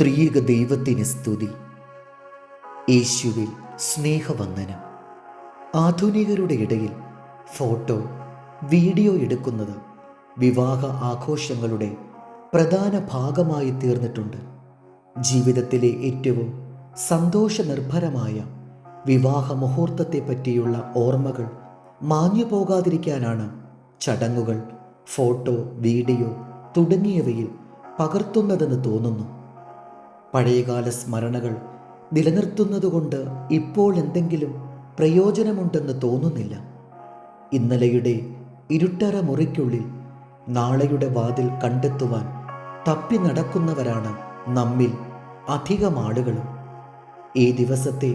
ത്രിയേക ദൈവത്തിന് സ്തുതി. യേശുവിൽ സ്നേഹവന്ദനം. ആധുനികരുടെ ഇടയിൽ ഫോട്ടോ, വീഡിയോ എടുക്കുന്നത് വിവാഹ ആഘോഷങ്ങളുടെ പ്രധാന ഭാഗമായി തീർന്നിട്ടുണ്ട്. ജീവിതത്തിലെ ഏറ്റവും സന്തോഷനിർഭരമായ വിവാഹ മുഹൂർത്തത്തെ പറ്റിയുള്ള ഓർമ്മകൾ മാഞ്ഞു പോകാതിരിക്കാനാണ് ചടങ്ങുകൾ ഫോട്ടോ, വീഡിയോ തുടങ്ങിയവയിൽ പകർത്തുന്നതെന്ന് തോന്നുന്നു. പഴയകാല സ്മരണകൾ നിലനിർത്തുന്നതുകൊണ്ട് ഇപ്പോൾ എന്തെങ്കിലും പ്രയോജനമുണ്ടെന്ന് തോന്നുന്നില്ല. ഇന്നലെയുടെ ഇരുട്ടറ മുറിക്കുള്ളിൽ നാളെയുടെ വാതിൽ കണ്ടെത്തുവാൻ തപ്പി നടക്കുന്നവരാണ് നമ്മിൽ അധികം ആളുകളും. ഈ ദിവസത്തെ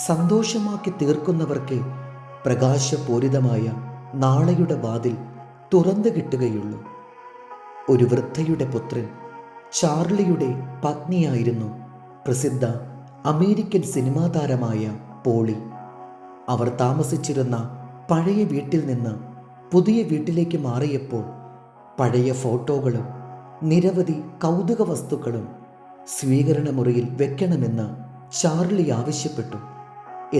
സന്തോഷമാക്കി തീർക്കുന്നവർക്ക് പ്രകാശപൂരിതമായ നാളെയുടെ വാതിൽ തുറന്നു കിട്ടുകയുള്ളൂ. ഒരു വൃദ്ധയുടെ പുത്രൻ ചാർലിയുടെ പത്നിയായിരുന്നു പ്രസിദ്ധ അമേരിക്കൻ സിനിമാ താരമായ പോളി. അവർ താമസിച്ചിരുന്ന പഴയ വീട്ടിൽ നിന്ന് പുതിയ വീട്ടിലേക്ക് മാറിയപ്പോൾ പഴയ ഫോട്ടോകളും നിരവധി കൗതുക വസ്തുക്കളും സ്വീകരണ മുറിയിൽ വെക്കണമെന്ന് ചാർലി ആവശ്യപ്പെട്ടു.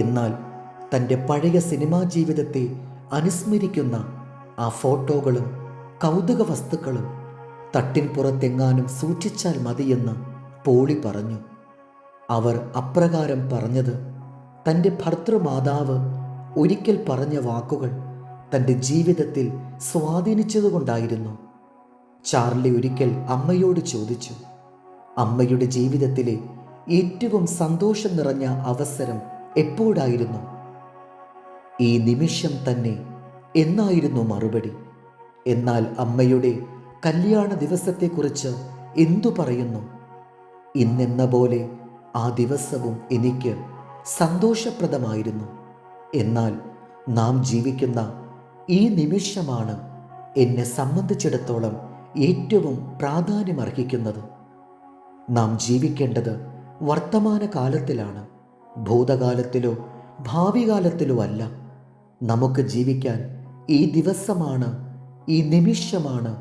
എന്നാൽ തൻ്റെ പഴയ സിനിമാ ജീവിതത്തെ അനുസ്മരിക്കുന്ന ആ ഫോട്ടോകളും കൗതുക വസ്തുക്കളും തട്ടിൻ പുറത്തെങ്ങാനും സൂക്ഷിച്ചാൽ മതിയെന്ന് പോളി പറഞ്ഞു. അവർ അപ്രകാരം പറഞ്ഞത് തൻ്റെ ഭർത്തൃമാതാവ് ഒരിക്കൽ പറഞ്ഞ വാക്കുകൾ തൻ്റെ ജീവിതത്തിൽ സ്വാധീനിച്ചതുകൊണ്ടായിരുന്നു. ചാർലി ഒരിക്കൽ അമ്മയോട് ചോദിച്ചു, അമ്മയുടെ ജീവിതത്തിലെ ഏറ്റവും സന്തോഷം നിറഞ്ഞ അവസരം എപ്പോഴായിരുന്നു? ഈ നിമിഷം തന്നെ എന്നായിരുന്നു മറുപടി. എന്നാൽ അമ്മയുടെ കല്യാണ ദിവസത്തെക്കുറിച്ച് എന്തു പറയുന്നു? ഇന്നെന്ന പോലെ ആ ദിവസവും എനിക്ക് സന്തോഷപ്രദമായിരുന്നു. എന്നാൽ നാം ജീവിക്കുന്ന ഈ നിമിഷമാണ് എന്നെ സംബന്ധിച്ചിടത്തോളം ഏറ്റവും പ്രാധാന്യമർഹിക്കുന്നത്. നാം ജീവിക്കേണ്ടത് വർത്തമാന കാലത്തിലാണ്, ഭൂതകാലത്തിലോ ഭാവി കാലത്തിലോ അല്ല. നമുക്ക് ജീവിക്കാൻ ഈ ദിവസമാണ്, ഈ നിമിഷമാണ്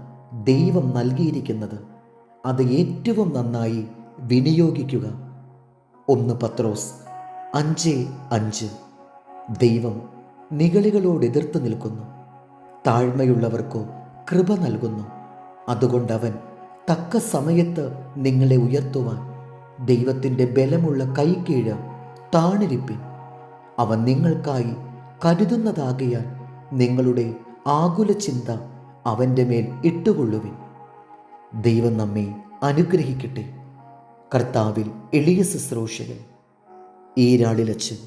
ദൈവം നൽകിയിരിക്കുന്നത്. അത് ഏറ്റവും നന്നായി വിനിയോഗിക്കുക. 1 പത്രോസ് 5:5. ദൈവം നിഗളികളോട് എതിർത്ത് നിൽക്കുന്നു, താഴ്മയുള്ളവർക്കോ കൃപ നൽകുന്നു. അതുകൊണ്ട് അവൻ തക്ക സമയത്ത് നിങ്ങളെ ഉയർത്തുവാൻ ദൈവത്തിൻ്റെ ബലമുള്ള കൈക്കീഴ് താണിരിപ്പിൻ. അവൻ നിങ്ങൾക്കായി കരുതുന്നതാകിയാൽ നിങ്ങളുടെ ആകുല ചിന്ത അവൻ്റെ മേൽ ഇട്ടുകൊള്ളുവിൻ. ദൈവം നമ്മെ അനുഗ്രഹിക്കട്ടെ. കർത്താവിൽ എളിയ ശുശ്രൂഷകൻ ഈരാളിലച്ചൻ.